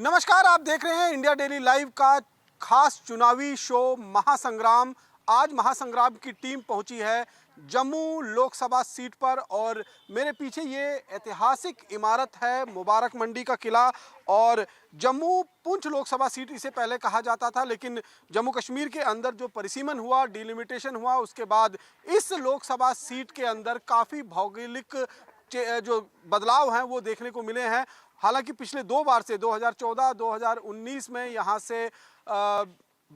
नमस्कार, आप देख रहे हैं इंडिया डेली लाइव का खास चुनावी शो महासंग्राम। आज महासंग्राम की टीम पहुंची है जम्मू लोकसभा सीट पर और मेरे पीछे ये ऐतिहासिक इमारत है मुबारक मंडी का किला। और जम्मू पुंछ लोकसभा सीट इसे पहले कहा जाता था, लेकिन जम्मू कश्मीर के अंदर जो परिसीमन हुआ, डिलिमिटेशन हुआ, उसके बाद इस लोकसभा सीट के अंदर काफ़ी भौगोलिक जो बदलाव हैं वो देखने को मिले हैं। हालांकि पिछले दो बार से 2014, 2019 में यहाँ से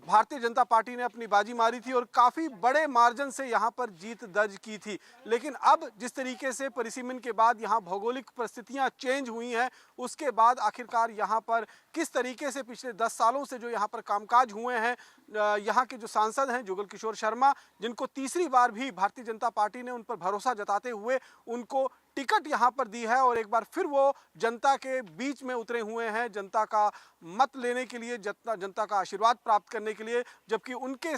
भारतीय जनता पार्टी ने अपनी बाजी मारी थी और काफ़ी बड़े मार्जिन से यहाँ पर जीत दर्ज की थी। लेकिन अब जिस तरीके से परिसीमन के बाद यहाँ भौगोलिक परिस्थितियाँ चेंज हुई हैं, उसके बाद आखिरकार यहाँ पर किस तरीके से पिछले 10 सालों से जो यहाँ पर कामकाज हुए हैं, यहाँ के जो सांसद हैं जुगल किशोर शर्मा, जिनको तीसरी बार भी भारतीय जनता पार्टी ने उन पर भरोसा जताते हुए उनको टिकट यहाँ पर दी है और एक बार फिर वो जनता के बीच में उतरे हुए हैं, जनता का मत लेने के लिए, जनता का आशीर्वाद प्राप्त करने के लिए। जबकि उनके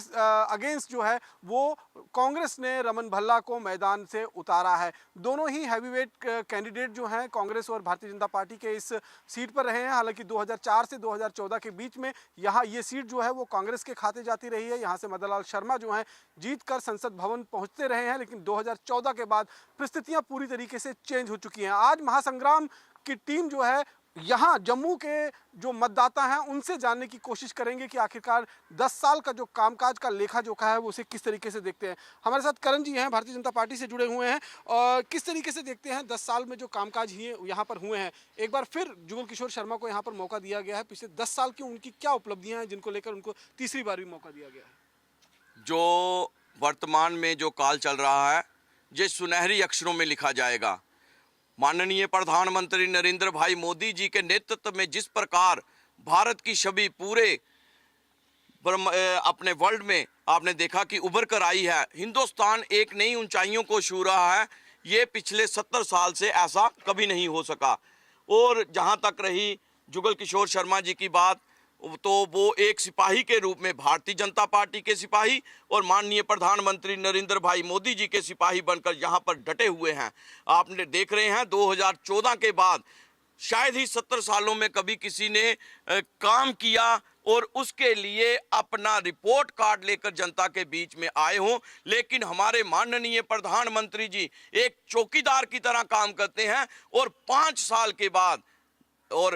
अगेंस्ट जो है वो कांग्रेस ने रमन भल्ला को मैदान से उतारा है। दोनों ही हैवीवेट कैंडिडेट जो हैं कांग्रेस और भारतीय जनता पार्टी के इस सीट पर रहे हैं। हालांकि 2004 से 2014 के बीच में यहाँ ये सीट जो है वो कांग्रेस के खाते जाती रही है। यहाँ से मदन लाल शर्मा जो हैं जीत कर संसद भवन पहुँचते रहे हैं, लेकिन 2014 के बाद परिस्थितियाँ पूरी तरीके से चेंज हो चुकी हैं। आज महासंग्राम की टीम जो है यहाँ जम्मू के जो मतदाता हैं उनसे जानने की कोशिश करेंगे कि आखिरकार 10 साल का जो कामकाज का लेखा जोखा है वो उसे किस तरीके से देखते हैं। हमारे साथ करण जी हैं, भारतीय जनता पार्टी से जुड़े हुए हैं, और किस तरीके से देखते हैं 10 साल में जो कामकाज यहाँ पर हुए हैं। एक बार फिर जुगल किशोर शर्मा को यहाँ पर मौका दिया गया है। पिछले 10 साल की उनकी क्या उपलब्धियाँ हैं जिनको लेकर उनको तीसरी बार भी मौका दिया गया है? जो वर्तमान में जो काल चल रहा है ये सुनहरी अक्षरों में लिखा जाएगा। माननीय प्रधानमंत्री नरेंद्र भाई मोदी जी के नेतृत्व में जिस प्रकार भारत की छवि पूरे अपने वर्ल्ड में आपने देखा कि उभर कर आई है, हिंदुस्तान एक नई ऊंचाइयों को छू रहा है। ये पिछले 70 साल से ऐसा कभी नहीं हो सका। और जहां तक रही जुगल किशोर शर्मा जी की बात, तो वो एक सिपाही के रूप में भारतीय जनता पार्टी के सिपाही और माननीय प्रधानमंत्री नरेंद्र भाई मोदी जी के सिपाही बनकर यहाँ पर डटे हुए हैं। आपने देख रहे हैं 2014 के बाद शायद ही 70 सालों में कभी किसी ने काम किया और उसके लिए अपना रिपोर्ट कार्ड लेकर जनता के बीच में आए हों। लेकिन हमारे माननीय प्रधानमंत्री जी एक चौकीदार की तरह काम करते हैं और 5 साल के बाद और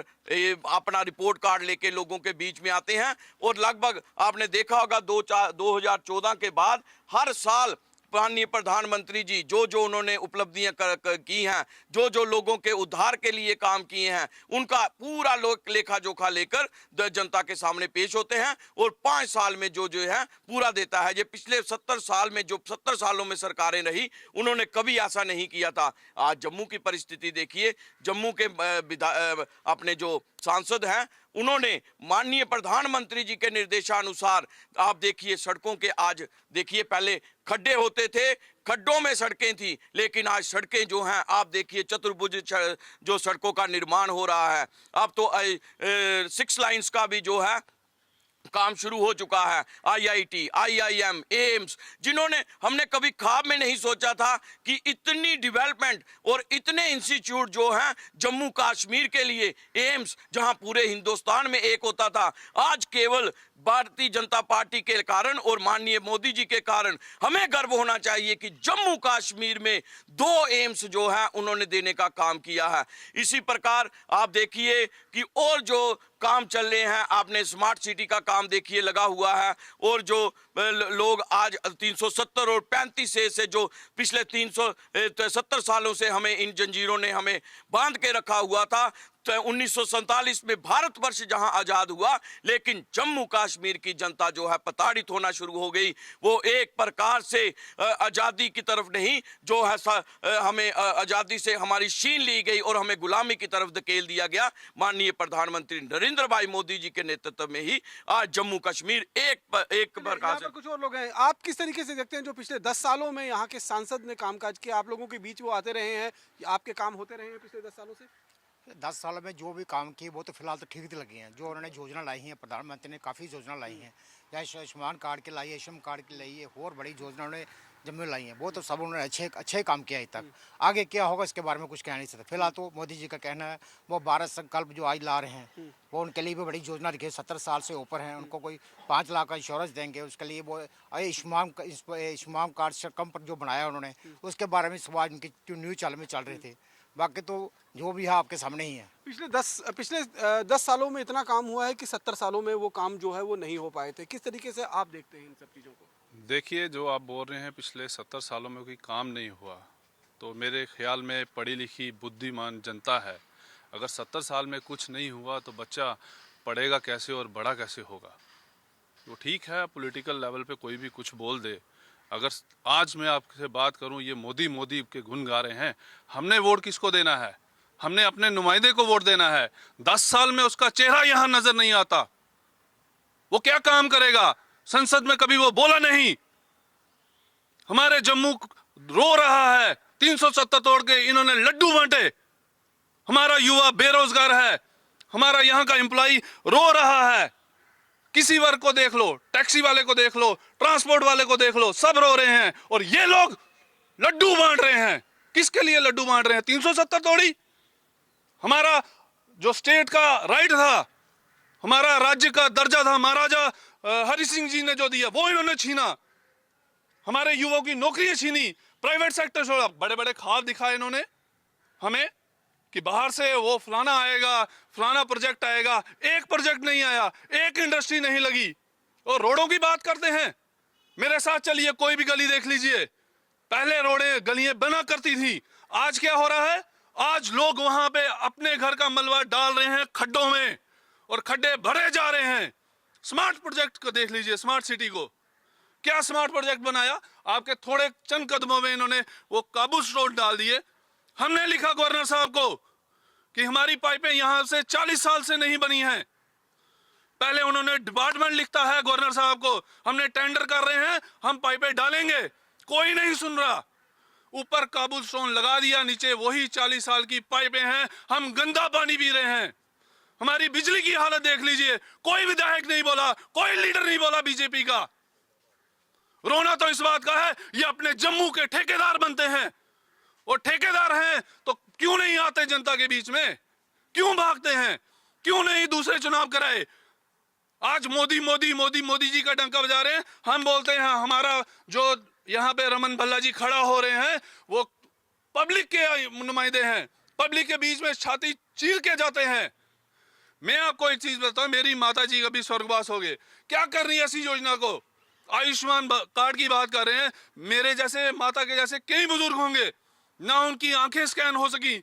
अपना रिपोर्ट कार्ड लेके लोगों के बीच में आते हैं। और लगभग आपने देखा होगा 2014 के बाद हर साल माननीय प्रधानमंत्री जी जो उन्होंने उपलब्धियां की हैं, जो लोगों के उद्धार के लिए काम किए हैं, उनका पूरा लेखा जोखा लेकर जनता के सामने पेश होते हैं और 5 साल में जो है पूरा देता है। ये पिछले 70 साल में जो 70 सालों में सरकारें रही उन्होंने कभी ऐसा नहीं किया था। आज जम्मू की परिस्थिति देखिए, जम्मू के अपने जो सांसद हैं उन्होंने माननीय प्रधानमंत्री जी के निर्देशानुसार आप देखिए सड़कों के, आज देखिए पहले खड्डे होते थे, खड्डों में सड़कें थी, लेकिन आज सड़कें जो हैं आप देखिए चतुर्भुज जो सड़कों का निर्माण हो रहा है। अब तो 6 लाइन्स का भी जो है काम शुरू हो चुका है। IIT, IIM, एम्स, जिन्होंने हमने कभी ख्वाब में नहीं सोचा था कि इतनी डेवलपमेंट और इतने इंस्टीट्यूट जो हैं जम्मू कश्मीर के लिए, एम्स जहां पूरे हिंदुस्तान में एक होता था, आज केवल भारतीय जनता पार्टी के कारण और माननीय मोदी जी के कारण हमें गर्व होना चाहिए कि जम्मू कश्मीर में 2 एम्स जो है उन्होंने देने का काम किया है। इसी प्रकार आप देखिए कि और जो काम चल रहे हैं, आपने स्मार्ट सिटी का काम देखिए लगा हुआ है। और जो लोग आज 370 और 35 से जो पिछले 370 सालों से हमें इन जंजीरों ने हमें बांध के रखा हुआ था। तो 1947 में भारतवर्ष जहां आजाद हुआ, लेकिन जम्मू कश्मीर की जनता जो है प्रताड़ित होना शुरू हो गई। वो एक प्रकार से आजादी की तरफ नहीं, जो है हमें आजादी से हमारी छीन ली गई और हमें गुलामी की तरफ धकेल दिया गया। माननीय प्रधानमंत्री नरेंद्र भाई मोदी जी के नेतृत्व में ही आज जम्मू कश्मीर एक प्रकार से। कुछ और लोग हैं, आप किस तरीके से देखते हैं जो पिछले 10 सालों में यहाँ के सांसद ने कामकाज किया, आप लोगों के बीच वो आते रहे हैं, आपके काम होते रहे हैं पिछले 10 सालों से? 10 साल में जो भी काम किए वो तो फिलहाल तो ठीक लगे हैं। जो उन्होंने योजना लाई है, प्रधानमंत्री ने काफ़ी योजना लाई हैं, चाहे आयुष्मान कार्ड की लाई है, आयुष्मान कार्ड की लाई है, और बड़ी योजना उन्होंने जम्मू लाई हैं, वो तो सब उन्होंने अच्छे ही काम किया अभी तक। आगे क्या होगा इसके बारे में कुछ कह नहीं सकते। फिलहाल तो मोदी जी का कहना है वो भारत संकल्प जो आज ला रहे हैं वो उनके लिए भी बड़ी योजना रखी है। 70 साल से ऊपर हैं, उनको कोई 5 लाख का इंश्योरेंस देंगे। उसके लिए वो आयुष्मान कार्ड कम पर जो बनाया उन्होंने, उसके बारे में समाज उनकी जो न्यूज़ चैनल में चल रहे थे। बाकी तो जो भी है आपके सामने ही है। पिछले 10 सालों में इतना काम हुआ है कि 70 सालों में वो काम जो है वो नहीं हो पाए थे। किस तरीके से आप देखते हैं इन सब चीज़ों को? देखिए, जो आप बोल रहे हैं पिछले 70 सालों में कोई काम नहीं हुआ, तो मेरे ख्याल में पढ़ी लिखी बुद्धिमान जनता है। अगर 70 साल में कुछ नहीं हुआ तो बच्चा पढ़ेगा कैसे और बड़ा कैसे होगा? तो ठीक है, पॉलिटिकल लेवल पे कोई भी कुछ बोल दे। अगर आज मैं आपसे बात करूं, ये मोदी मोदी के गुण गा रहे हैं, हमने वोट किसको देना है? हमने अपने नुमाइंदे को वोट देना है। 10 साल में उसका चेहरा यहाँ नजर नहीं आता। वो क्या काम करेगा? संसद में कभी वो बोला नहीं। हमारे जम्मू रो रहा है, 370 तोड़ के इन्होंने लड्डू बांटे। हमारा युवा बेरोजगार है, हमारा यहाँ का एम्प्लॉय रो रहा है। किसी वर्ग को देख लो, टैक्सी वाले को देख लो, ट्रांसपोर्ट वाले को देख लो, सब रो रहे हैं और ये लोग लड्डू बांट रहे हैं। किसके लिए लड्डू बांट रहे हैं? 370 तोड़ी। हमारा जो स्टेट का राइट था, हमारा राज्य का दर्जा था, महाराजा हरि सिंह जी ने जो दिया वो इन्होंने छीना। हमारे युवाओं की नौकरियां छीनी, प्राइवेट सेक्टर छोड़ा। बड़े बड़े ख्वाब दिखाए इन्होंने हमें कि बाहर से वो फलाना आएगा, फलाना प्रोजेक्ट आएगा। एक प्रोजेक्ट नहीं आया, एक इंडस्ट्री नहीं लगी। और रोडों की बात करते हैं, मेरे साथ चलिए, कोई भी गली देख लीजिए। पहले रोडें गलियां बना करती थी, आज क्या हो रहा है? आज लोग वहां पे अपने घर का मलबा डाल रहे हैं खड्डों में और खड्डे भरे जा रहे हैं। स्मार्ट प्रोजेक्ट को देख लीजिए, स्मार्ट सिटी को क्या स्मार्ट प्रोजेक्ट बनाया? आपके थोड़े चंद कदमों में इन्होंने वो काबूस रोड डाल दिए। हमने लिखा गवर्नर साहब को कि हमारी पाइपें यहां से 40 साल से नहीं बनी हैं। पहले उन्होंने डिपार्टमेंट लिखता है गवर्नर साहब को, हमने टेंडर कर रहे हैं, हम पाइपें डालेंगे। कोई नहीं सुन रहा। ऊपर काबुल स्टोन लगा दिया, नीचे वही 40 साल की पाइपें हैं। हम गंदा पानी पी रहे हैं। हमारी बिजली की हालत देख लीजिए, कोई विधायक नहीं बोला, कोई लीडर नहीं बोला बीजेपी का। रोना तो इस बात का है, ये अपने जम्मू के ठेकेदार बनते हैं और ठेकेदार हैं तो क्यों नहीं आते जनता के बीच में? क्यों भागते हैं? क्यों नहीं दूसरे चुनाव कराए? आज मोदी मोदी मोदी मोदी जी का डंका बजा रहे हैं। हम बोलते हैं हमारा जो यहाँ पे रमन भल्ला जी खड़ा हो रहे हैं वो पब्लिक के नुमाइंदे हैं, पब्लिक के बीच में छाती चीर के जाते हैं। मैं आपको एक चीज बताऊं, मेरी माता जी कभी स्वर्गवास हो गए, क्या कर रही है ऐसी योजना को? आयुष्मान कार्ड की बात कर रहे हैं। मेरे जैसे माता के जैसे कई बुजुर्ग होंगे, ना उनकी आंखें स्कैन हो सकी,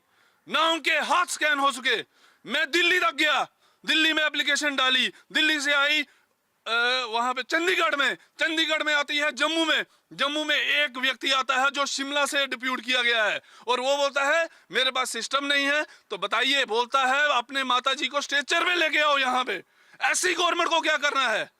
ना उनके हाथ स्कैन हो सके। मैं दिल्ली तक गया, दिल्ली में एप्लीकेशन डाली, दिल्ली से आई वहां पे चंडीगढ़ में आती है जम्मू में। जम्मू में एक व्यक्ति आता है जो शिमला से डिप्यूट किया गया है और वो बोलता है मेरे पास सिस्टम नहीं है। तो बताइए, बोलता है अपने माता जी को स्ट्रेचर में लेके आओ यहाँ पे। ऐसी गवर्नमेंट को क्या करना है?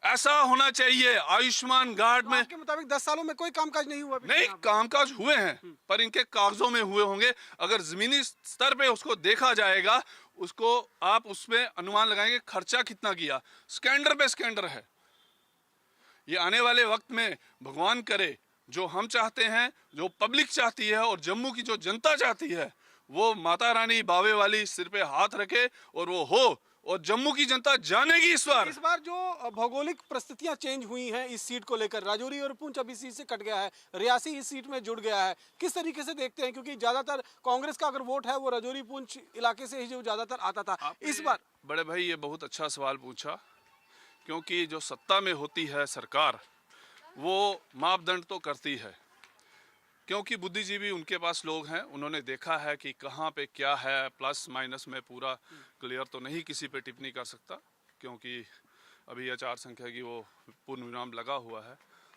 ऐसा होना चाहिए। आयुष्मान कार्ड में आपके मुताबिक 10 सालों में कोई कामकाज नहीं हुआ? नहीं, कामकाज हुए हैं पर इनके कागजों में हुए होंगे। अगर जमीनी स्तर पे उसको देखा जाएगा, उसको आप उसमें अनुमान लगाएंगे खर्चा कितना किया। स्कैंडर पे स्कैंडर है। ये आने वाले वक्त में भगवान करे जो हम चाहते हैं, जो पब्लिक चाहती है और जम्मू की जो जनता चाहती है, वो माता रानी बावे वाली सिर पे हाथ रखे और वो हो, और जम्मू की जनता जानेगी इस बार जो भौगोलिक परिस्थितियां चेंज हुई हैं इस सीट को लेकर, राजौरी और पुंछ अब इस सीट से कट गया है, रियासी इस सीट में जुड़ गया है, किस तरीके से देखते हैं? क्योंकि ज्यादातर कांग्रेस का अगर वोट है वो राजौरी पुंछ इलाके से ही जो ज्यादातर आता था। इस बार बड़े भाई ये बहुत अच्छा सवाल पूछा, क्योंकि जो सत्ता में होती है सरकार, वो मापदंड तो करती है। क्योंकि बुद्धिजीवी उनके पास लोग हैं, उन्होंने देखा है कि कहाँ पे क्या है। प्लस माइनस में पूरा क्लियर तो नहीं किसी पे टिप्पणी कर सकता, क्योंकि अभी आचार संख्या की वो पूर्ण विराम लगा हुआ है।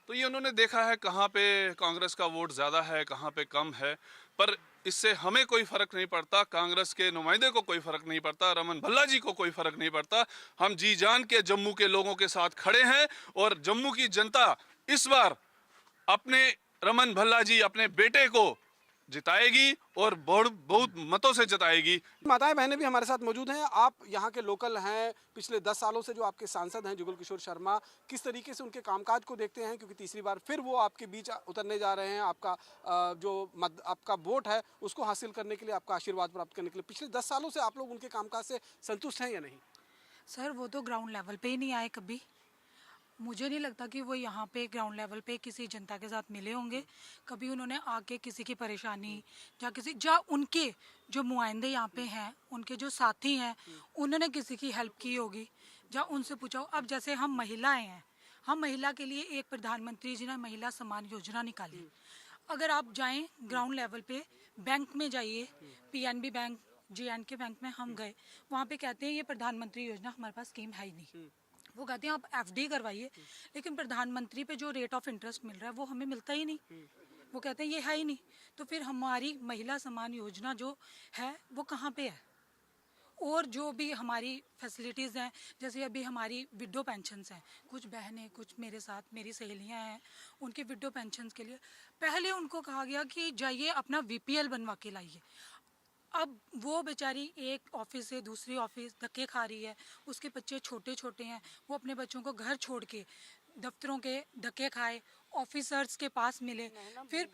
तो ये उन्होंने देखा है कहाँ पे कांग्रेस का वोट ज़्यादा है, कहाँ पे कम है। पर इससे हमें कोई फ़र्क नहीं पड़ता, कांग्रेस के नुमाइंदे को कोई फ़र्क नहीं पड़ता, रमन भल्ला जी को कोई फ़र्क नहीं पड़ता। हम जी जान के जम्मू के लोगों के साथ खड़े हैं और जम्मू की जनता इस बार अपने रमन भल्ला जी, अपने बेटे को जिताएगी और बहुत मतों से जिताएगी। माताएं बहनें भी हमारे साथ मौजूद हैं। आप यहाँ के लोकल हैं, पिछले 10 सालों से जो आपके सांसद हैं जुगल किशोर शर्मा, किस तरीके से उनके कामकाज को देखते हैं, क्योंकि तीसरी बार फिर वो आपके बीच उतरने जा रहे हैं, आपका आपका वोट है उसको हासिल करने के लिए, आपका आशीर्वाद प्राप्त करने के लिए। पिछले 10 सालों से आप लोग उनके कामकाज से संतुष्ट हैं या नहीं? सर वो तो ग्राउंड लेवल पे ही नहीं आए कभी। मुझे नहीं लगता कि वो यहाँ पे ग्राउंड लेवल पे किसी जनता के साथ मिले होंगे। कभी उन्होंने आके किसी की परेशानी या उनके जो नुमाइंदे यहाँ पे हैं, उनके जो साथी हैं, उन्होंने किसी की हेल्प की होगी या उनसे पूछा हो। अब जैसे हम महिलाएं हैं, हम महिला के लिए एक प्रधानमंत्री जी ने महिला सम्मान योजना निकाली। अगर आप जाएं ग्राउंड लेवल पे, बैंक में जाइए, PNB बैंक, JNK बैंक में हम गए, वहाँ पे कहते हैं ये प्रधानमंत्री योजना हमारे पास स्कीम है ही नहीं। वो कहते हैं आप FD करवाइए, लेकिन प्रधानमंत्री पे जो रेट ऑफ इंटरेस्ट मिल रहा है वो हमें मिलता ही नहीं। वो कहते हैं ये है ही नहीं। तो फिर हमारी महिला सम्मान योजना जो है वो कहाँ पे है? और जो भी हमारी फैसिलिटीज़ हैं, जैसे अभी हमारी विडो पेंशन्स हैं, कुछ बहनें, कुछ मेरे साथ मेरी सहेलियां हैं, उनके विडो पेंशन्स के लिए पहले उनको कहा गया कि जाइए अपना VPL बनवा के लाइए। अब वो बेचारी एक ऑफिस से दूसरी ऑफिस धक्के खा रही है, उसके बच्चे छोटे छोटे हैं, वो अपने बच्चों को घर छोड़ के दफ्तरों के धक्के खाए, ऑफिसर्स के पास मिले, फिर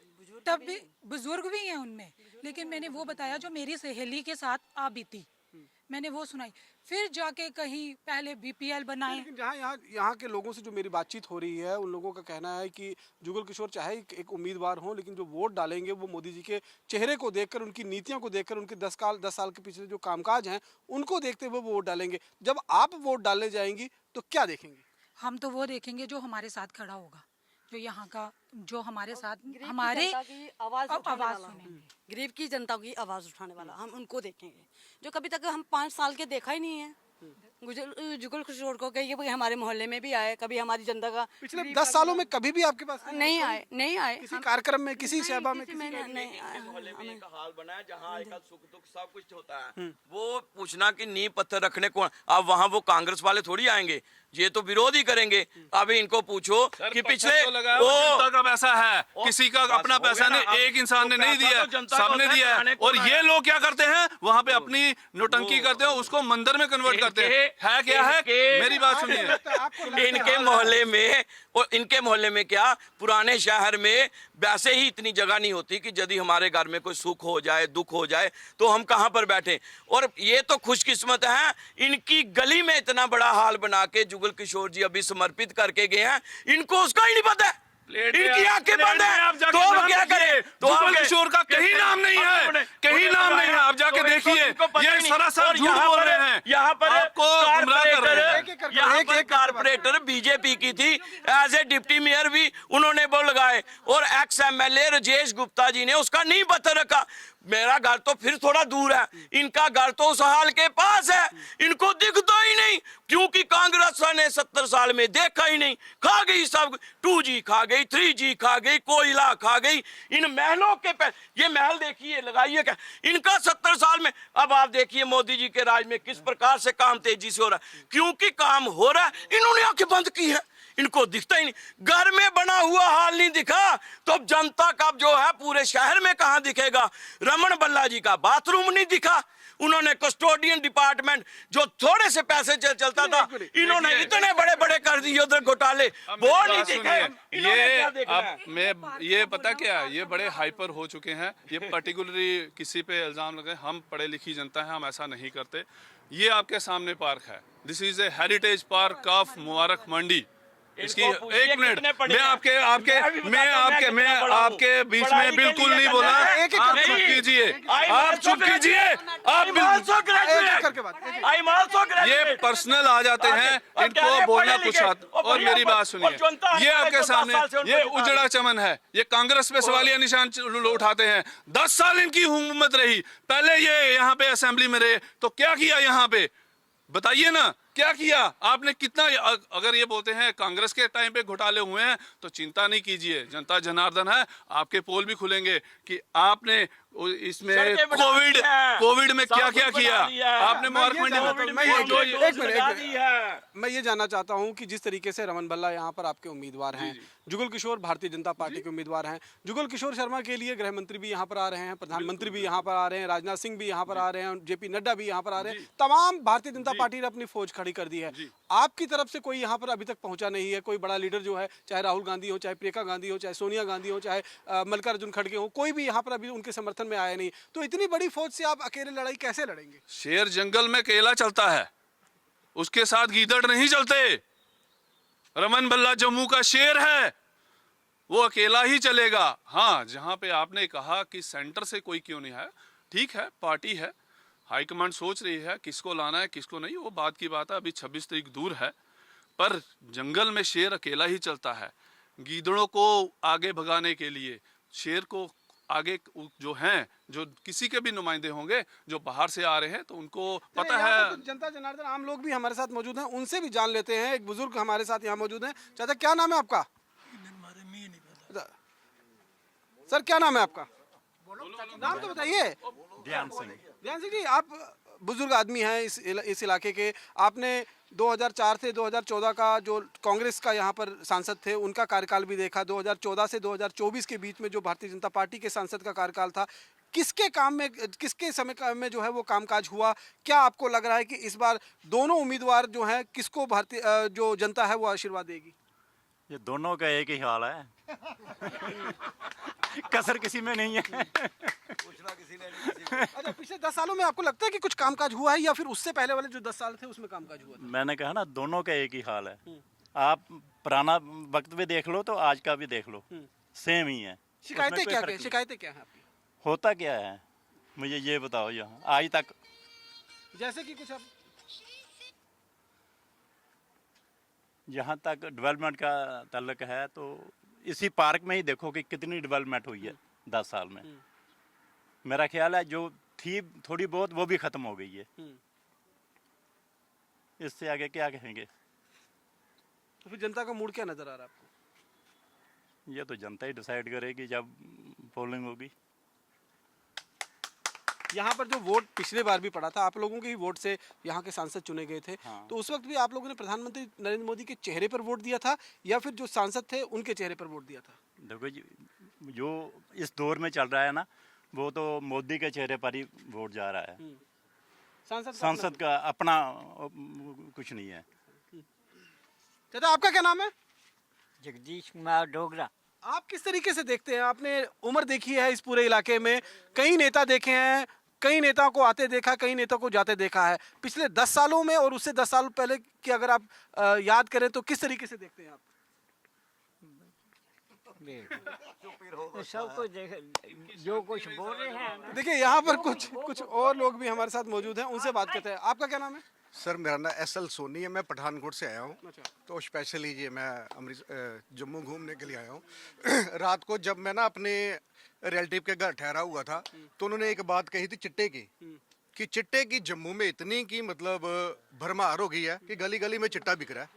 तब भी बुजुर्ग भी हैं उनमें, लेकिन मैंने वो बताया जो मेरी सहेली के साथ आ बीती, मैंने वो सुनाई। फिर जाके कहीं पहले BPL बनाए। लेकिन जहाँ यहाँ के लोगों से जो मेरी बातचीत हो रही है, उन लोगों का कहना है कि जुगल किशोर चाहे एक उम्मीदवार हों, लेकिन जो वोट डालेंगे वो मोदी जी के चेहरे को देखकर, उनकी नीतियों को देखकर, उनके 10 साल के पिछले जो कामकाज हैं उनको देखते हुए वो वोट डालेंगे। जब आप वोट डालने जाएंगी तो क्या देखेंगी? हम तो वो देखेंगे जो हमारे साथ खड़ा होगा, जो यहाँ का, जो हमारे साथ हमारे आवाज सुनेंगे। गरीब की जनता की आवाज उठाने वाला, हम उनको देखेंगे जो कभी तक हम 5 साल के देखा ही नहीं है। जुगल किशोर को कहिए भाई हमारे मोहल्ले में भी आए, कभी हमारी जनता का पिछले 10 सालों में कभी भी आपके पास नहीं आए किसी कार्यक्रम में, किसी सभा में? मोहल्ले में एक हाल बना है जहाँ आजकल सुख दुख सब कुछ होता है। वो पूछना कि नींव पत्थर रखने को, अब वहाँ वो कांग्रेस वाले थोड़ी आएंगे, ये तो विरोध ही करेंगे। अभी इनको पूछो कि पिछले जनता का पैसा है, किसी का अपना पैसा नहीं, एक इंसान ने नहीं दिया, सबने दिया है। और ये लोग क्या करते हैं, वहाँ पे अपनी नोटंकी करते हैं, उसको मंदिर में कन्वर्ट करते हैं। है क्या है, मेरी बात सुनिए। इनके मोहल्ले में क्या, पुराने शहर में वैसे ही इतनी जगह नहीं होती कि यदि हमारे घर में कोई सुख हो जाए, दुख हो जाए तो हम कहाँ पर बैठे। और ये तो खुशकिस्मत है, इनकी गली में इतना बड़ा हाल बना के जुगल किशोर जी अभी समर्पित करके गए हैं, इनको उसका ही नहीं पता है। इनकी आंखें बंद है तो हम क्या करें? तो जुगल किशोर का कहीं नाम नहीं है, कहीं नाम नहीं है। आप जाके देखिए, ये सरासर झूठ बोल रहे हैं, यहाँ पर आपको गुमराह कर रहे हैं। यहाँ पर कारपोरेटर BJP की थी, एज ए डिप्टी मेयर भी उन्होंने वो लगाए, और एक्स MLA राजेश गुप्ता जी ने उसका नहीं पता रखा। मेरा घर तो फिर थोड़ा दूर है, इनका घर तो उस हाल के पास है, इनको दिखता ही नहीं, क्योंकि कांग्रेस ने 70 साल में देखा ही नहीं। खा गई सब, 2G खा गई, 3G खा गई, कोयला खा गई, इन महलों के ये महल देखिए, लगाइए क्या इनका 70 साल में। अब आप देखिए मोदी जी के राज में किस प्रकार से काम तेजी से हो रहा है, क्योंकि काम हो रहा है, इन्होंने आंखें बंद की है, इनको दिखता ही नहीं। घर में बना हुआ हाल नहीं दिखा तो अब जनता का जो है पूरे शहर में कहां दिखेगा? रमन बल्ला जी का बाथरूम नहीं दिखा, उन्होंने कस्टोडियन डिपार्टमेंट जो थोड़े से पैसे चलता था, इन्होंने इतने बड़े बड़े कर दिए उधर घोटाले, वो नहीं दिखे। ये अब मैं ये पता क्या, ये बड़े हाइपर हो चुके हैं, ये पर्टिकुलरली किसी पे इल्जाम लगे। हम पढ़े लिखी जनता है, हम ऐसा नहीं करते। ये आपके सामने पार्क है, this is a heritage park of Mubarak Mandi. इसकी एक मिनट, मैं आपके बीच में बिल्कुल नहीं बोला। आप चुप कीजिए, आप चुप कीजिए, आप ये पर्सनल आ जाते हैं, इनको बोलना कुछ आता। और मेरी बात सुनिए, ये आपके सामने ये उजड़ा चमन है, ये कांग्रेस पे सवालिया निशान उठाते हैं। 10 साल इनकी हुकूमत रही, पहले ये यहाँ पे असेंबली में रहे, तो क्या किया यहाँ पे बताइए ना, क्या किया आपने? कितना, अगर ये बोलते हैं कांग्रेस के टाइम पे घोटाले हुए हैं तो चिंता नहीं कीजिए, जनता जनार्दन है, आपके पोल भी खुलेंगे कि आपने इसमें सड़कें बना कोविड दी हैं, कोविड में क्या सब क्या कुछ बना किया दिया है। आपने मुबारक मैं ये मंडी जानना में मैं ये- जो एक योजना मिनट, लगा एक दी है। मैं ये जानना चाहता हूं कि जिस तरीके से रमन भल्ला यहाँ पर आपके उम्मीदवार हैं, जुगल किशोर भारतीय जनता पार्टी के उम्मीदवार हैं, जुगल किशोर शर्मा के लिए गृह मंत्री भी यहाँ पर आ रहे हैं, प्रधानमंत्री भी यहाँ पर आ रहे हैं, राजनाथ सिंह भी यहाँ पर आ रहे हैं, जेपी नड्डा भी यहाँ पर आ रहे हैं, तमाम भारतीय जनता पार्टी ने अपनी फौज खड़ी कर दी है। आपकी तरफ से कोई यहाँ पर अभी तक पहुंचा नहीं है, कोई बड़ा लीडर जो है, चाहे राहुल गांधी हो, चाहे प्रियंका गांधी हो, चाहे सोनिया गांधी हो, चाहे मल्लिकार्जुन खड़गे हो, कोई भी यहाँ पर अभी उनके समर्थन में आया नहीं। तो इतनी बड़ी फौज से आप अकेले लड़ाई कैसे लड़ेंगे? शेर जंगल में केला चलता है, उसके साथ गीदड़ नहीं चलते। रमन भल्ला जम्मू का शेर है, वो अकेला ही चलेगा। हाँ, जहां पे आपने कहा कि सेंटर से कोई क्यों नहीं है, ठीक है, पार्टी है, हाईकमांड सोच रही है किसको लाना है किसको नहीं, वो बात की बात है, अभी 26 तारीख दूर है। पर जंगल में शेर अकेला ही चलता है। गीदड़ों को आगे भगाने के लिए शेर को आगे जो हैं, जो किसी के भी नुमाइंदे होंगे जो बाहर से आ रहे हैं, तो उनको पता यहाँ है। पर तो जनता जनार्दन आम लोग भी हमारे साथ मौजूद हैं, उनसे भी जान लेते हैं। एक बुजुर्ग हमारे साथ यहाँ मौजूद हैं। चाचा, क्या नाम है आपका? सर, क्या नाम है आपका? नाम तो बताइए। ध्यान सिंह। ध्यान सिंह जी, आप बुजुर्ग आदमी हैं इस इलाके के। आपने 2004 से 2014 का जो कांग्रेस का यहाँ पर सांसद थे उनका कार्यकाल भी देखा। 2014 से 2024 के बीच में जो भारतीय जनता पार्टी के सांसद का कार्यकाल था, किसके काम में, किसके समय में जो है वो कामकाज हुआ? क्या आपको लग रहा है कि इस बार दोनों उम्मीदवार जो हैं, किसको भारतीय जो जनता है वो आशीर्वाद देगी? ये दोनों का एक ही हाल है। कसर किसी में नहीं है। अच्छा, पिछले 10 सालों में आपको लगता है कि कुछ कामकाज हुआ है, या फिर उससे पहले वाले जो 10 साल थे उसमें कामकाज हुआ था? मैंने कहा ना, दोनों का एक ही हाल है। आप पुराना वक्त भी देख लो तो आज का भी देख लो, सेम ही है। शिकायतें उसमें कोई क्या फर्क क्या नहीं। शिकायतें क्या है आपकी? होता क्या है, मुझे ये बताओ। यहाँ आज तक जैसे कि कुछ आप जहाँ तक डेवलपमेंट का ताल्लुक है, तो इसी पार्क में ही देखो कि कितनी डेवलपमेंट हुई है 10 साल में। मेरा ख्याल है जो थी थोड़ी बहुत वो भी खत्म हो गई है। इससे आगे क्या कहेंगे? तो फिर जनता का मूड क्या नजर आ रहा है आपको? ये तो जनता ही डिसाइड करेगी जब पोलिंग होगी। यहाँ पर जो वोट पिछले बार भी पड़ा था, आप लोगों के ही वोट से यहाँ के सांसद चुने गए थे। हाँ। तो उस वक्त भी आप लोगों ने प्रधानमंत्री नरेंद्र मोदी के चेहरे पर वोट दिया था, या फिर जो सांसद थे उनके चेहरे पर वोट दिया था? देखो जी, जो इस दौर में चल रहा है ना, वो तो मोदी के चेहरे पर ही वोट जा रहा है। सांसद का अपना कुछ नहीं है। चाचा, आपका क्या नाम है? जगदीश कुमार डोगरा। आप किस तरीके से देखते हैं? आपने उम्र देखी है इस पूरे इलाके में, कई नेता देखे हैं, कई नेताओं को आते देखा, कई नेताओं को जाते देखा है। पिछले 10 सालों में और उससे 10 साल पहले की अगर आप याद करें तो किस तरीके से देखते हैं आप? सब कुछ देख, जो कुछ बोल रहे हैं। देखिए, यहाँ पर कुछ और लोग भी हमारे साथ मौजूद हैं, उनसे बात करते हैं। आपका क्या नाम है? सर, मेरा नाम SL सोनी है। मैं पठानकोट से आया हूँ। अच्छा। तो स्पेशली ये मैं जम्मू घूमने के लिए आया हूँ। रात को जब मैं ना अपने रिलेटिव के घर ठहरा हुआ था, तो उन्होंने एक बात कही थी चिट्टे की, कि चिट्टे की जम्मू में इतनी की मतलब भरमार हो गई है कि गली गली में चिट्टा बिक रहा है,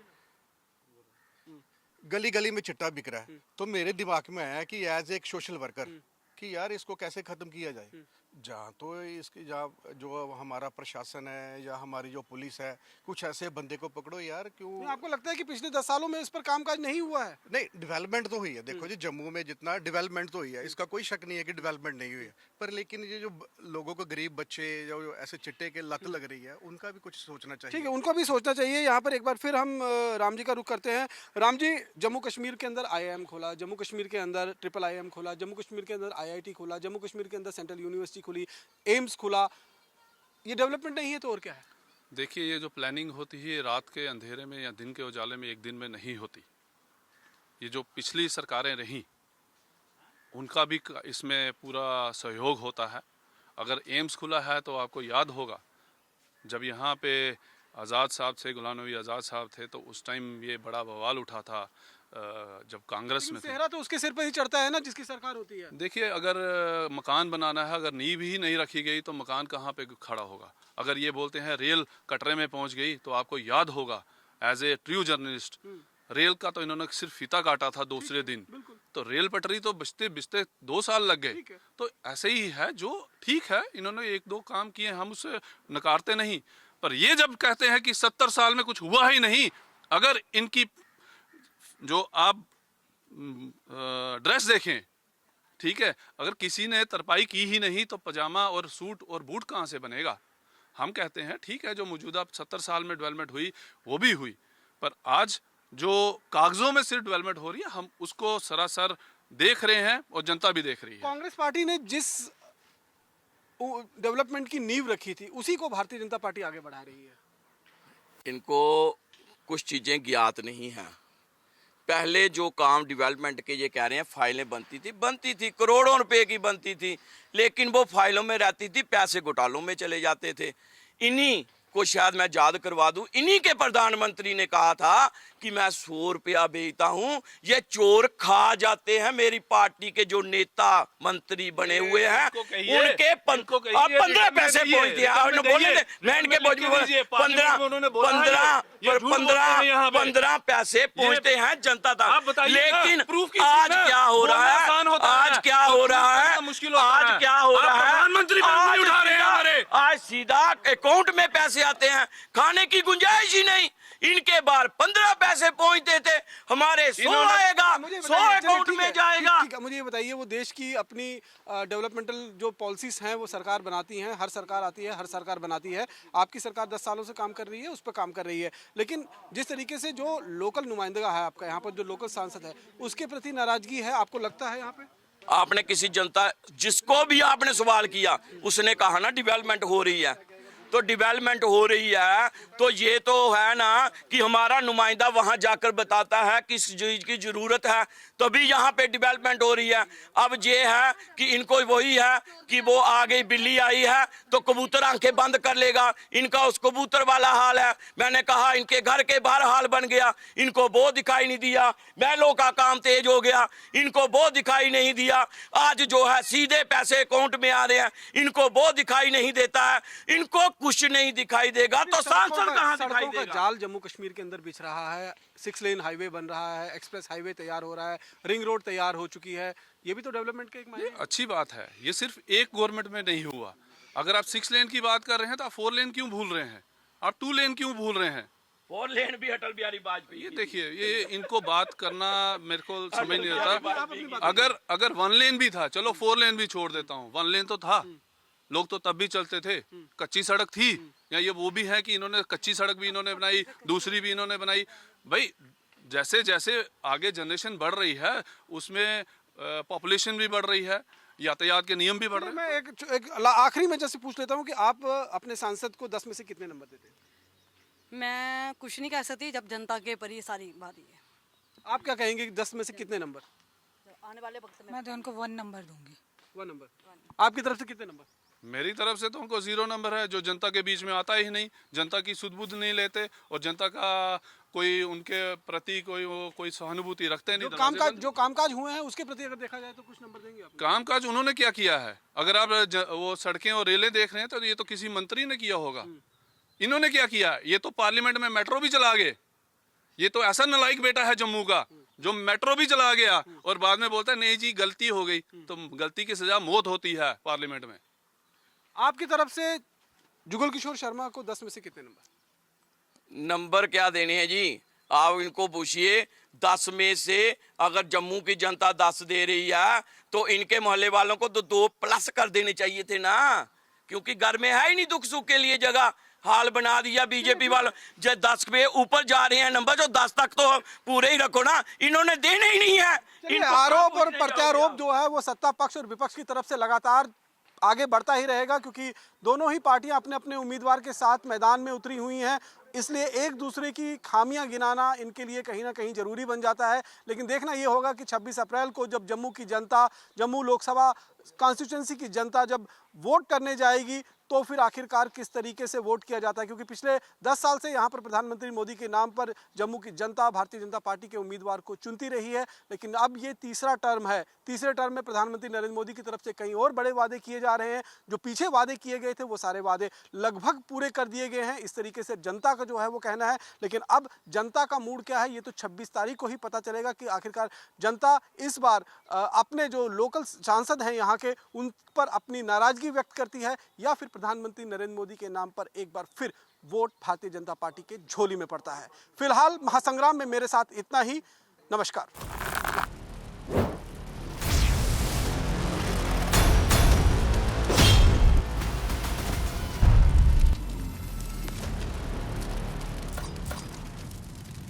गली गली में चिट्टा बिक रहा है। तो मेरे दिमाग में आया कि एज एक सोशल वर्कर कि यार इसको कैसे ख़त्म किया जाए। जहाँ तो इसकी जहाँ जो हमारा प्रशासन है या हमारी जो पुलिस है, कुछ ऐसे बंदे को पकड़ो यार। क्यों आपको लगता है कि पिछले 10 सालों में इस पर कामकाज नहीं हुआ है? नहीं, डेवलपमेंट तो हुई है। देखो जी, जम्मू में जितना डेवलपमेंट तो हुई है, इसका कोई शक नहीं है कि डेवलपमेंट नहीं हुई है। पर लेकिन ये जो लोगों को, गरीब बच्चे जो ऐसे चिट्टे के लत लग रही है, उनका भी कुछ सोचना चाहिए। ठीक है, उनको भी सोचना चाहिए। यहाँ पर एक बार फिर हम राम जी का रुख करते हैं। राम जी, जम्मू कश्मीर के अंदर IIM खोला, जम्मू कश्मीर के अंदर IIM खोला, जम्मू कश्मीर के अंदर IIT खोला, जम्मू कश्मीर के अंदर सेंट्रल यूनिवर्सिटी खुली, एम्स खुला। ये डेवलपमेंट नहीं है तो और क्या है? देखिए, ये जो प्लानिंग होती है रात के अंधेरे में या दिन के उजाले में, एक दिन में नहीं होती। ये जो पिछली सरकारें रहीं, उनका भी इसमें पूरा सहयोग होता है। अगर एम्स खुला है तो आपको याद होगा, जब यहाँ पे आज़ाद साहब से, गुलाम नबी आज़ाद साहब थे, तो उस टाइम ये बड़ा बवाल उठा था जब कांग्रेस में थे। सेहरा तो उसके सिर पर ही चढ़ता है ना जिसकी सरकार होती है। देखिए, अगर मकान बनाना है, अगर नींव ही नहीं रखी गई तो मकान कहाँ पे खड़ा होगा। अगर ये बोलते हैं रेल कटरे में पहुंच गई, तो आपको याद होगा as a true journalist, rail का तो इन्होंने सिर्फ फीता काटा था दूसरे दिन, तो रेल पटरी तो बिस्ते बिस्ते 2 साल लग गए। तो ऐसे ही है, जो ठीक है इन्होंने 1-2 काम किए, हम उसे नकारते नहीं, पर ये जब कहते हैं कि 70 साल में कुछ हुआ ही नहीं, अगर इनकी जो आप ड्रेस देखें, ठीक है, अगर किसी ने तरपाई की ही नहीं तो पजामा और सूट और बूट कहाँ से बनेगा। हम कहते हैं ठीक है, जो मौजूदा 70 साल में डेवलपमेंट हुई वो भी हुई, पर आज जो कागजों में सिर्फ डेवलपमेंट हो रही है हम उसको सरासर देख रहे हैं और जनता भी देख रही है। कांग्रेस पार्टी ने जिस डेवलपमेंट की नींव रखी थी उसी को भारतीय जनता पार्टी आगे बढ़ा रही है। इनको कुछ चीज़ें ज्ञात नहीं हैं। पहले जो काम डेवलपमेंट के ये कह रहे हैं फाइलें बनती थी करोड़ों रुपए की बनती थी, लेकिन वो फाइलों में रहती थी, पैसे घोटालों में चले जाते थे। इन्हीं को शायद मैं याद करवा दूं, इन्हीं के प्रधानमंत्री ने कहा था कि मैं 100 रुपया भेजता हूं, ये चोर खा जाते हैं। मेरी पार्टी के जो नेता मंत्री बने हुए हैं उनके 15 पैसे पहुंचते हैं। मैं इनके 15 पैसे पहुंचते हैं जनता तक। लेकिन आज क्या हो रहा है, आज क्या हो रहा है, आज क्या हो रहा है, प्रधानमंत्री नहीं उठा रहे हैं हमारे। आज सीधा अकाउंट में पैसे आते हैं, खाने की गुंजाइश ही नहीं। इनके बार 15 पैसे पहुंचते थे, हमारे 100 आएगा, 100 अकाउंट में जाएगा। ठीक है, मुझे ये बताइए, वो देश की अपनी डेवलपमेंटल जो पॉलिसीज हैं वो सरकार बनाती हैं, हर सरकार आती है, हर सरकार बनाती है। आपकी सरकार 10 सालों से काम कर रही है, उस पर काम कर रही है, लेकिन जिस तरीके से जो लोकल नुमाइंदा है आपका यहाँ पर, जो लोकल सांसद है, उसके प्रति नाराजगी है, आपको लगता है यहाँ पे? आपने किसी जनता, जिसको भी आपने सवाल किया, उसने कहा ना डेवलपमेंट हो रही है, तो डेवलपमेंट हो रही है, तो ये तो है ना कि हमारा नुमाइंदा वहां जाकर बताता है किस चीज की जरूरत है, तभी यहाँ पे डेवलपमेंट हो रही है। अब ये है कि इनको वही है कि वो आ गई बिल्ली आई है तो कबूतर आंखें बंद कर लेगा, इनका उस कबूतर वाला हाल है। मैंने कहा इनके घर के बाहर हाल बन गया, इनको वो दिखाई नहीं दिया। बैलों का काम तेज हो गया, इनको वो दिखाई नहीं दिया। आज जो है सीधे पैसे अकाउंट में आ रहे हैं, इनको वो दिखाई नहीं देता है। इनको कुछ नहीं दिखाई देगा तो सांसद कहां दिखाई सड़कों का देगा। जाल जम्मू कश्मीर के अंदर बिछ रहा है, 6 लेन हाईवे बन रहा है, एक्सप्रेस हाईवे तैयार हो रहा है, रिंग रोड तैयार हो चुकी है, ये भी तो डेवलपमेंट का एक मायने है। अच्छी बात है, ये सिर्फ एक गवर्नमेंट में नहीं हुआ। अगर आप 6 लेन की बात कर रहे हैं तो आप 4 लेन क्यों भूल रहे हैं, आप 2 लेन क्यों भूल रहे हैं? 4 लेन भी अटल बिहारी वाजपेयी। ये देखिए, ये इनको बात करना मेरे को समझ नहीं आता। अगर 1 लेन भी था, चलो 4 लेन भी छोड़ देता हूँ, 1 लेन तो था, लोग तो तब भी चलते थे। कच्ची सड़क थी, या ये वो भी है कि इन्होंने कच्ची सड़क भी इन्होंने बनाई, दूसरी भी इन्होंने बनाई। भाई जैसे जैसे आगे जनरेशन बढ़ रही है उसमें पॉपुलेशन भी बढ़ रही है, यातायात के नियम भी बढ़ रहे हैं। मैं एक आखिरी में जैसे पूछ लेता हूँ कि आप अपने सांसद को 10 में से कितने नंबर देते हैं? मैं कुछ नहीं कह सकती, जब जनता के ऊपर ये सारी बात ही है। आप क्या कहेंगे कि 10 में से कितने नंबर? आने वाले वक्त में मैं तो उनको 1 नंबर दूंगी। 1 नंबर। आपकी तरफ से कितने नंबर? मेरी तरफ से तो उनको 0 नंबर है, जो जनता के बीच में आता ही नहीं, जनता की सुध बुध नहीं लेते और जनता का कोई उनके प्रति कोई सहानुभूति रखते नहीं। जो कामकाज हुए हैं उसके प्रति अगर देखा जाए तो कुछ नंबर देंगे आप? कामकाज उन्होंने क्या किया है? अगर आप वो सड़कें और रेलें देख रहे हैं तो ये तो किसी मंत्री ने किया होगा। इन्होंने क्या किया? ये तो पार्लियामेंट में मेट्रो भी चला गए। ये तो ऐसा नालायक बेटा है जम्मू का जो मेट्रो भी चला गया और बाद में बोलता है नहीं जी गलती हो गई। तो गलती की सजा मौत होती है पार्लियामेंट में। आपकी तरफ से जुगल किशोर शर्मा को 10 में से कितने नंबर? नंबर क्या देने हैं जी, आप इनको पूछिए। 10 में से अगर जम्मू की जनता 10 दे रही है तो इनके मोहल्ले वालों को तो 2 प्लस कर देने चाहिए थे ना, क्योंकि घर में है ही नहीं दुख सुख के लिए जगह। हाल बना दिया बीजेपी वालों। जब 10 पे ऊपर जा रहे हैं नंबर, जो 10 तक तो पूरे ही रखो ना, इन्होंने देने ही नहीं है। आरोप और प्रत्यारोप जो है वो सत्ता पक्ष और विपक्ष की तरफ से लगातार आगे बढ़ता ही रहेगा, क्योंकि दोनों ही पार्टियां अपने अपने उम्मीदवार के साथ मैदान में उतरी हुई हैं। इसलिए एक दूसरे की खामियां गिनाना इनके लिए कहीं ना कहीं जरूरी बन जाता है। लेकिन देखना ये होगा कि 26 अप्रैल को जब जम्मू की जनता, जम्मू लोकसभा कॉन्स्टिट्यूंसी की जनता जब वोट करने जाएगी तो फिर आखिरकार किस तरीके से वोट किया जाता है, क्योंकि पिछले 10 साल से यहाँ पर प्रधानमंत्री मोदी के नाम पर जम्मू की जनता भारतीय जनता पार्टी के उम्मीदवार को चुनती रही है। लेकिन अब ये तीसरा टर्म है, तीसरे टर्म में प्रधानमंत्री नरेंद्र मोदी की तरफ से कई और बड़े वादे किए जा रहे हैं। जो पीछे वादे किए गए थे वो सारे वादे लगभग पूरे कर दिए गए हैं, इस तरीके से जनता का जो है वो कहना है। लेकिन अब जनता का मूड क्या है ये तो 26 तारीख को ही पता चलेगा कि आखिरकार जनता इस बार अपने जो लोकल सांसद हैं यहाँ के उन पर अपनी नाराजगी व्यक्त करती है या फिर प्रधानमंत्री नरेंद्र मोदी के नाम पर एक बार फिर वोट भारतीय जनता पार्टी के झोली में पड़ता है। फिलहाल महासंग्राम में मेरे साथ इतना ही। नमस्कार।